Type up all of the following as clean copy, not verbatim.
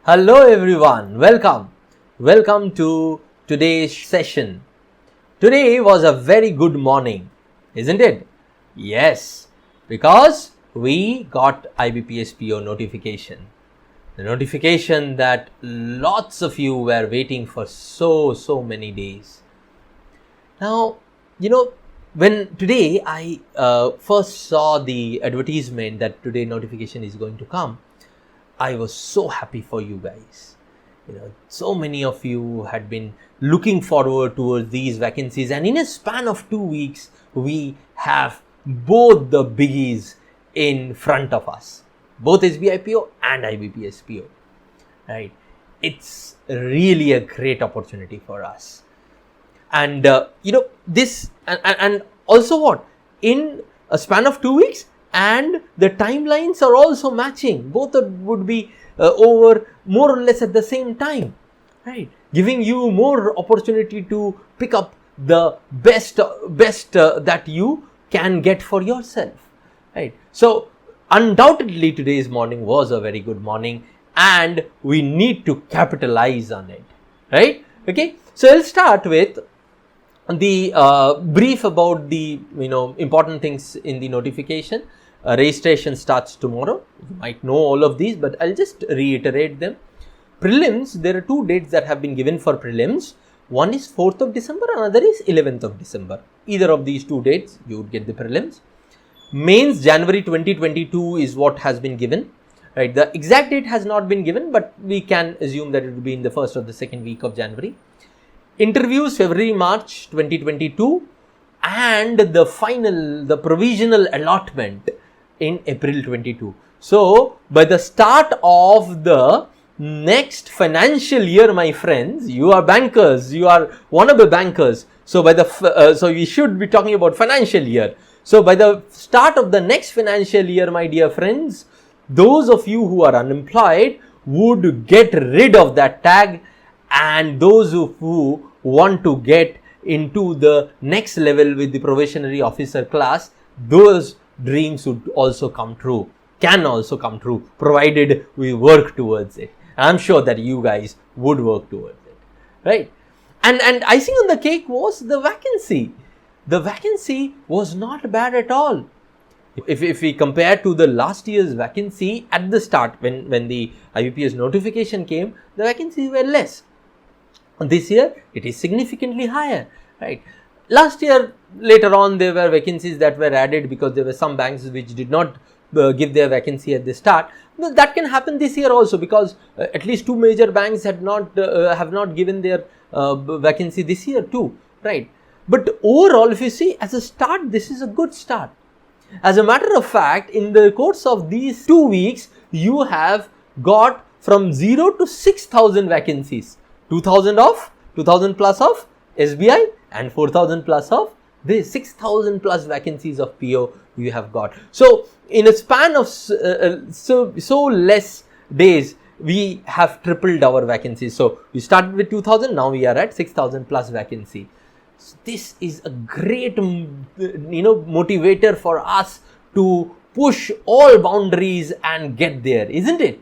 Hello everyone, welcome to today's session. Today was a very good morning, isn't it? Yes, because we got IBPS PO notification. The notification that lots of you were waiting for so many days. Now, when today I first saw the advertisement that today notification is going to come, I was so happy for you guys. So many of you had been looking forward towards these vacancies, and in a span of 2 weeks, we have both the biggies in front of us, both SBI PO and IBPS PO, right? It's really a great opportunity for us. And this and also what, in a span of 2 weeks, and the timelines are also matching. Both would be over more or less at the same time, right? Giving you more opportunity to pick up the best that you can get for yourself, right? So undoubtedly today's morning was a very good morning, and we need to capitalize on it, right? Okay, so I'll start with the brief about the important things in the notification. Registration starts tomorrow. You might know all of these, but I'll just reiterate them. Prelims, there are 2 dates that have been given for prelims. One is 4th of December, another is 11th of December. Either of these 2 dates, you would get the prelims. Mains, January 2022 is what has been given, right? The exact date has not been given, but we can assume that it will be in the first or the second week of January. Interviews, February, March 2022, and the provisional allotment in April 22. So by the start of the next financial year, my friends, you are bankers, you are wannabe bankers. So so we should be talking about financial year. So by the start of the next financial year, my dear friends, those of you who are unemployed would get rid of that tag, and those who want to get into the next level with the probationary officer class, those dreams would also come true, can also come true, provided we work towards it. I'm sure that you guys would work towards it, right? And icing on the cake was the vacancy. The vacancy was not bad at all. If we compare to the last year's vacancy at the start, when the IBPS notification came, the vacancies were less. This year, it is significantly higher, right? Last year, later on, there were vacancies that were added because there were some banks which did not give their vacancy at the start. Well, that can happen this year also, because at least 2 major banks have not given their vacancy this year too, right? But overall, if you see, as a start, this is a good start. As a matter of fact, in the course of these 2 weeks, you have got from 0 to 6,000 vacancies. 2,000 plus of SBI and 4,000 plus of the 6,000 plus vacancies of PO you have got. So in a span of so less days, we have tripled our vacancies. So we started with 2,000, now we are at 6,000 plus vacancy. So this is a great motivator for us to push all boundaries and get there, isn't it?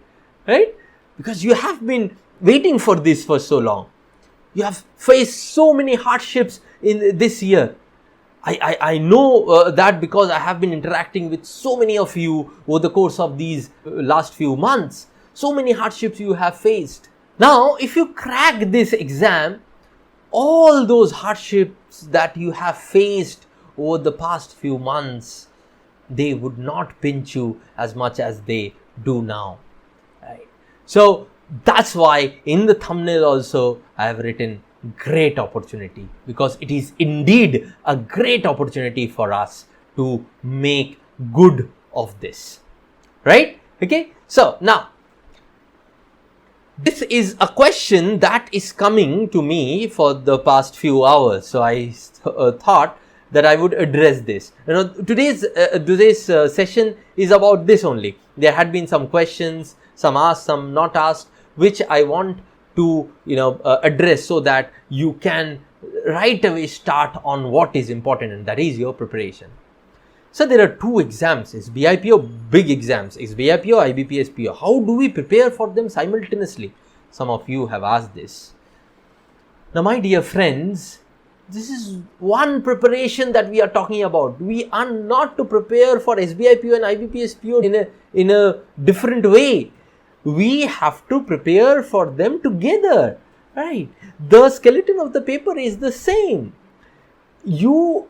Right? Because you have been waiting for this for so long. You have faced so many hardships in this year. I know that because I have been interacting with so many of you over the course of these last few months. So many hardships you have faced. Now, if you crack this exam, all those hardships that you have faced over the past few months, they would not pinch you as much as they do now, right? So that's why in the thumbnail also I have written great opportunity, because it is indeed a great opportunity for us to make good of this, right? Okay, so now this is a question that is coming to me for the past few hours, so I thought that I would address this. Today's session is about this only. There had been some questions, some asked, some not asked, which I want to address so that you can right away start on what is important, and that is your preparation. So there are two exams, SBI PO, big exams, SBI PO, IBPS PO. How do we prepare for them simultaneously? Some of you have asked this. Now, my dear friends, this is one preparation that we are talking about. We are not to prepare for SBI PO and IBPS PO in a different way. We have to prepare for them together, right? The skeleton of the paper is the same. You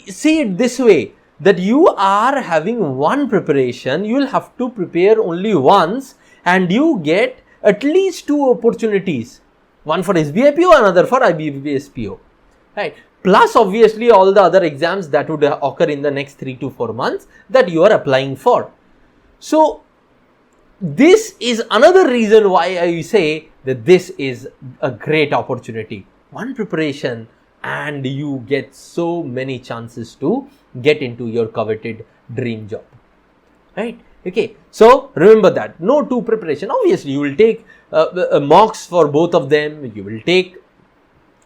see it this way, that you are having one preparation, you will have to prepare only once, and you get at least two opportunities. One for SBI PO, another for IBPS PO. Right. Plus obviously all the other exams that would occur in the next 3 to 4 months that you are applying for. So this is another reason why I say that this is a great opportunity. One preparation and you get so many chances to get into your coveted dream job. Right. Okay. So remember that. No two preparation. Obviously you will take mocks for both of them. You will take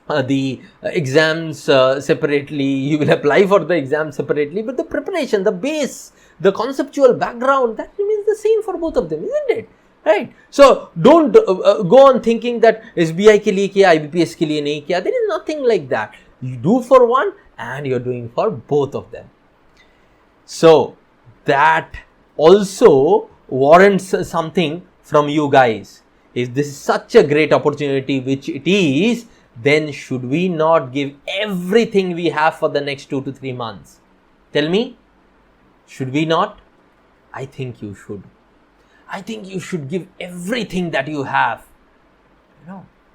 the exams separately, you will apply for the exam separately, but the preparation, the base, the conceptual background, that remains the same for both of them, isn't it? Right? So don't go on thinking that SBI ke liye kiya, IBPS ke liye nahi kiya. There is nothing like that. You do for one and you're doing for both of them. So that also warrants something from you guys. If this is such a great opportunity, which it is, then should we not give everything we have for the next 2 to 3 months? Tell me, should we not? I think you should. I think you should give everything that you have,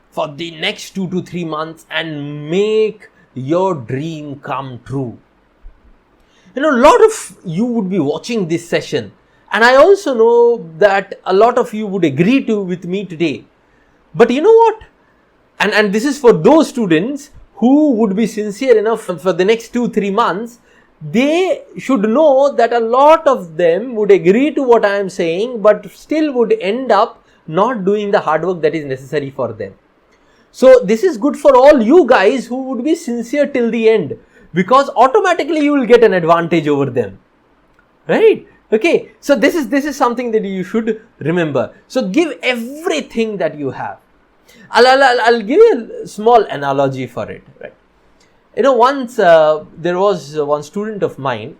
for the next 2 to 3 months and make your dream come true. A lot of you would be watching this session, and I also know that a lot of you would agree with me today. But you know what? And this is for those students who would be sincere enough for the next 2-3 months. They should know that a lot of them would agree to what I am saying, but still would end up not doing the hard work that is necessary for them. So this is good for all you guys who would be sincere till the end, because automatically you will get an advantage over them. Right? Okay. So this is something that you should remember. So give everything that you have. I'll give you a small analogy for it, right? Once there was one student of mine.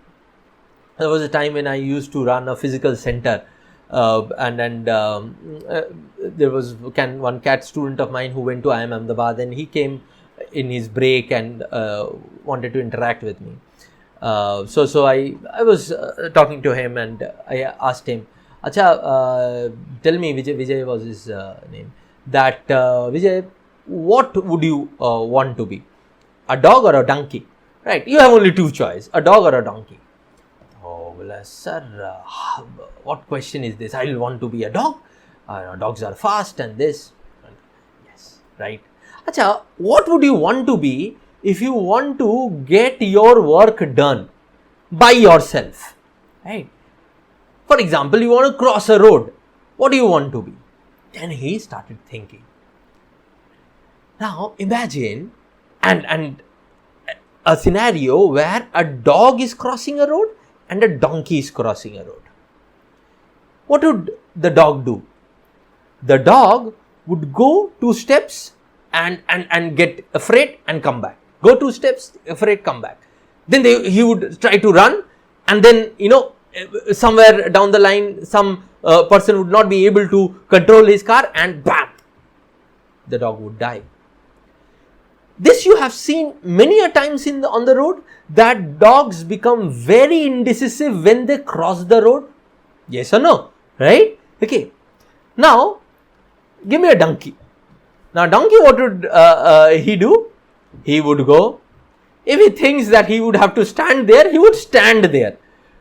There was a time when I used to run a physical center, and there was one CAT student of mine who went to IIM Ahmedabad, and he came in his break and wanted to interact with me. So I was talking to him, and I asked him, "Acha, tell me," Vijay was his name. That Vijay, what would you want to be? A dog or a donkey? Right? You have only two choices, a dog or a donkey. Oh, well, sir, what question is this? I will want to be a dog. Dogs are fast and this. Yes, right. Acha, what would you want to be if you want to get your work done by yourself? Right? For example, you want to cross a road. What do you want to be? Then he started thinking. Now imagine and a scenario where a dog is crossing a road and a donkey is crossing a road. What would the dog do? The dog would go 2 steps and get afraid and come back. Go 2 steps, afraid, come back. Then he would try to run, and then somewhere down the line some person would not be able to control his car, and bam, the dog would die. This you have seen many a times on the road, that dogs become very indecisive when they cross the road. Yes or no? Right? Okay. Now, give me a donkey. Now, donkey, what would he do? He would go. If he thinks that he would have to stand there, he would stand there.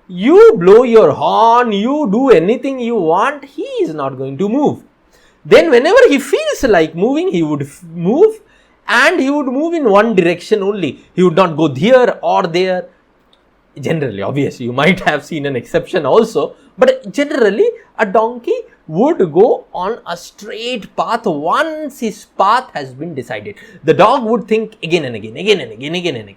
You blow your horn, you do anything you want, he is not going to move. Then whenever he feels like moving, he would move, and he would move in one direction only. He would not go here or there. Generally, obviously, you might have seen an exception also, but generally a donkey would go on a straight path once his path has been decided. The dog would think again and again.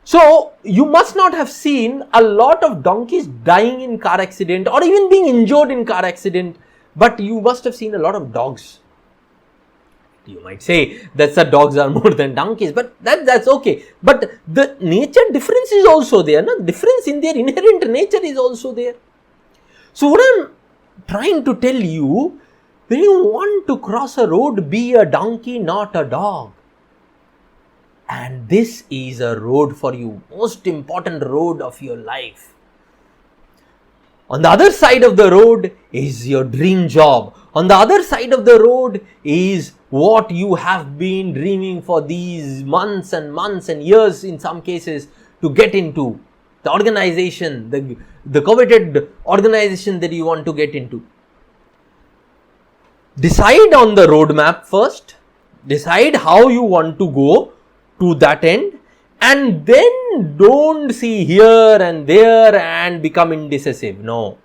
So you must not have seen a lot of donkeys dying in car accident or even being injured in car accident, but you must have seen a lot of dogs. You might say that the dogs are more than donkeys, but that's okay. But the nature difference is also there. No? Difference in their inherent nature is also there. So what I'm trying to tell you, when you want to cross a road, be a donkey, not a dog. And this is a road for you, most important road of your life. On the other side of the road is your dream job. On the other side of the road is what you have been dreaming for these months and years in some cases to get into. The organization, the coveted organization that you want to get into. Decide on the roadmap first. Decide how you want to go to that end, and then don't see here and there and become indecisive. No.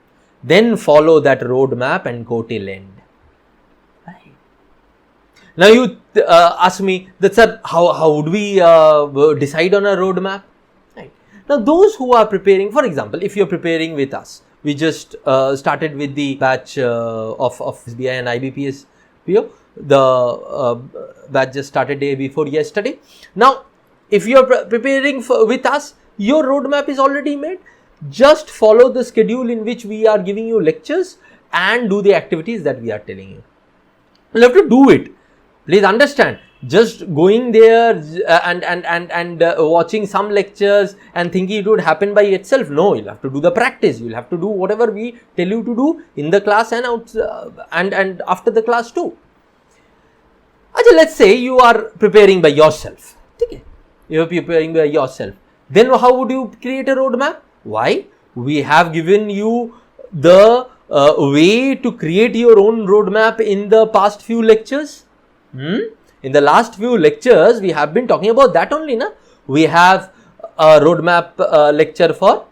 Then follow that roadmap and go till end. Right. Now you ask me that, sir, how would we decide on a roadmap? Right. Now those who are preparing, for example, if you're preparing with us, we just started with the batch of SBI and IBPS PO. The batch just started day before yesterday. Now, if you are preparing with us, your roadmap is already made. Just follow the schedule in which we are giving you lectures and do the activities that we are telling you. You have to do it. Please understand. Just going there and watching some lectures and thinking it would happen by itself. No, you'll have to do the practice. You'll have to do whatever we tell you to do in the class and out and after the class too. Let's say you are preparing by yourself. Okay. You are preparing by yourself. Then how would you create a roadmap? Why? We have given you the way to create your own roadmap in the past few lectures. In the last few lectures, we have been talking about that only. Na? We have a roadmap lecture for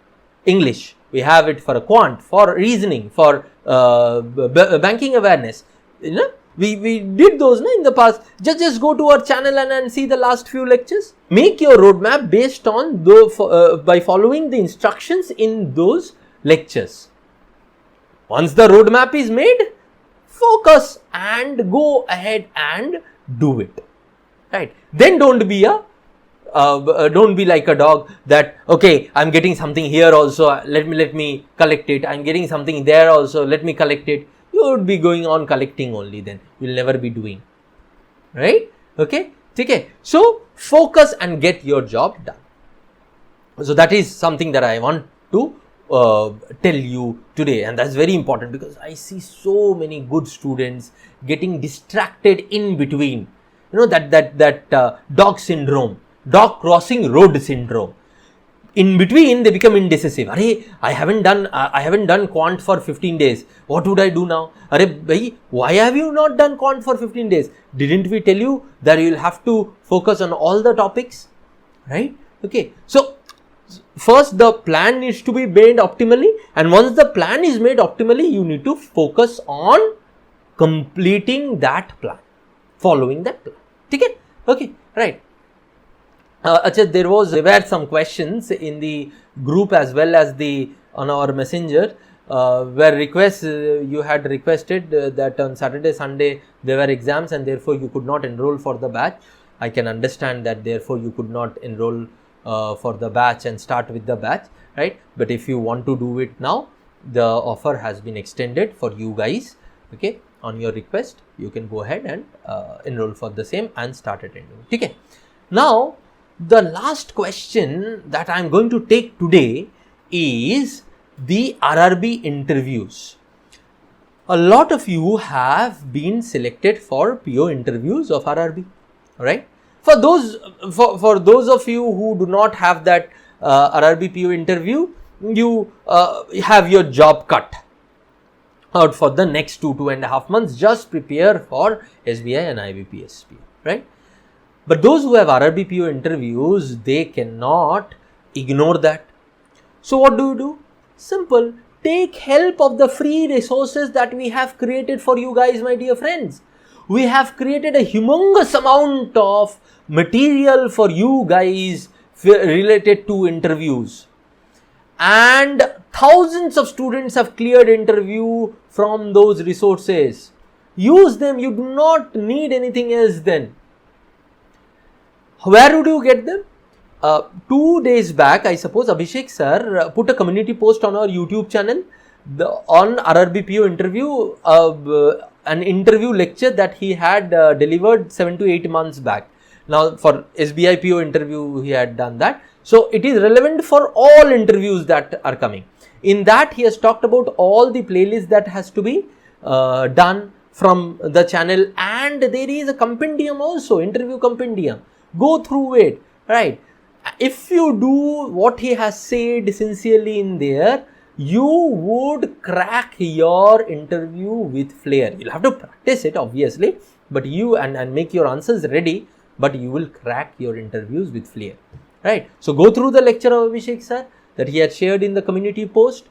English. We have it for a quant, for reasoning, for banking awareness. You know? We did those in the past. Just go to our channel and see the last few lectures. Make your roadmap based on by following the instructions in those lectures. Once the roadmap is made, focus and go ahead and do it. Right? Then don't be like a dog that, okay, I'm getting something here also, let me collect it. I'm getting something there also, let me collect it. You would be going on collecting only, then you'll never be doing. Right? Okay? So focus and get your job done. So that is something that I want to tell you today, and that's very important because I see so many good students getting distracted in between. You know, that dog syndrome, dog crossing road syndrome. In between, they become indecisive. I haven't done quant for 15 days. What would I do now? Why have you not done quant for 15 days? Didn't we tell you that you will have to focus on all the topics? Right? Okay. So, first the plan needs to be made optimally, and once the plan is made optimally, you need to focus on completing that plan, following that plan. Okay. Right. There were some questions in the group as well as on our messenger where requests you had requested that on Saturday, Sunday there were exams and therefore you could not enroll for the batch. I can understand that therefore you could not enroll for the batch and start with the batch, right? But if you want to do it now, the offer has been extended for you guys. Okay, on your request, you can go ahead and enroll for the same and start attending. Okay, now the last question that I am going to take today is the RRB interviews. A lot of you have been selected for PO interviews of RRB, right? For those of you who do not have that RRB PO interview, you have your job cut out for the next 2.5 months. Just prepare for SBI and IBPS PO, right? But those who have RRB PO interviews, they cannot ignore that. So what do? Simple. Take help of the free resources that we have created for you guys, my dear friends. We have created a humongous amount of material for you guys related to interviews, and thousands of students have cleared interview from those resources. Use them. You do not need anything else then. Where would you get them? 2 days back, I suppose, Abhishek sir put a community post on our YouTube channel on RRB PO interview, an interview lecture that he had delivered 7 to 8 months back. Now for SBI PO interview he had done that. So it is relevant for all interviews that are coming. In that he has talked about all the playlists that has to be done from the channel, and there is a compendium also, interview compendium. Go through it, right? If you do what he has said sincerely in there, you would crack your interview with flair. You'll have to practice it obviously, but you and make your answers ready, but you will crack your interviews with flair, right? So go through the lecture of Abhishek sir that he had shared in the community post.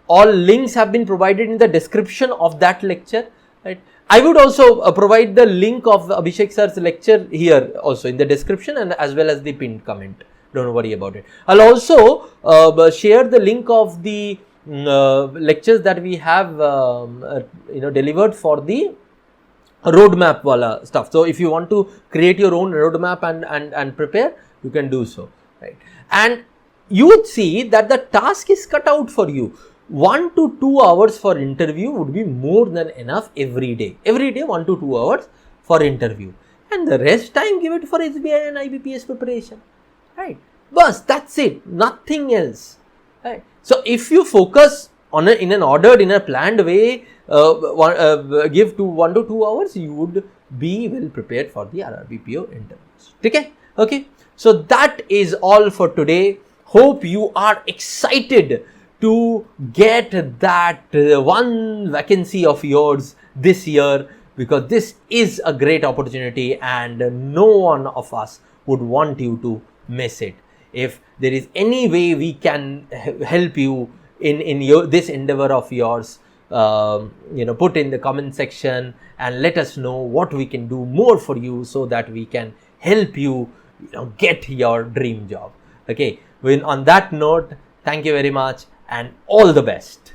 All links have been provided in the description of that lecture, right? I would also provide the link of Abhishek sir's lecture here also in the description, and as well as the pinned comment. Don't worry about it. I'll also share the link of the lectures that we have delivered for the roadmap wala stuff. So if you want to create your own roadmap and prepare, you can do so, right? And you would see that the task is cut out for you. 1 to 2 hours for interview would be more than enough every day. Every day 1 to 2 hours for interview, and the rest time give it for SBI and IBPS preparation, right? Bus, that's it, nothing else, right? So if you focus on in an ordered, in a planned way, give to 1 to 2 hours, you would be well prepared for the RRB PO interviews. Okay. So that is all for today. Hope you are excited to get that one vacancy of yours this year, because this is a great opportunity and no one of us would want you to miss it. If there is any way we can help you in your this endeavor of yours, put in the comment section and let us know what we can do more for you, so that we can help you, get your dream job. Okay. On that note, thank you very much and all the best.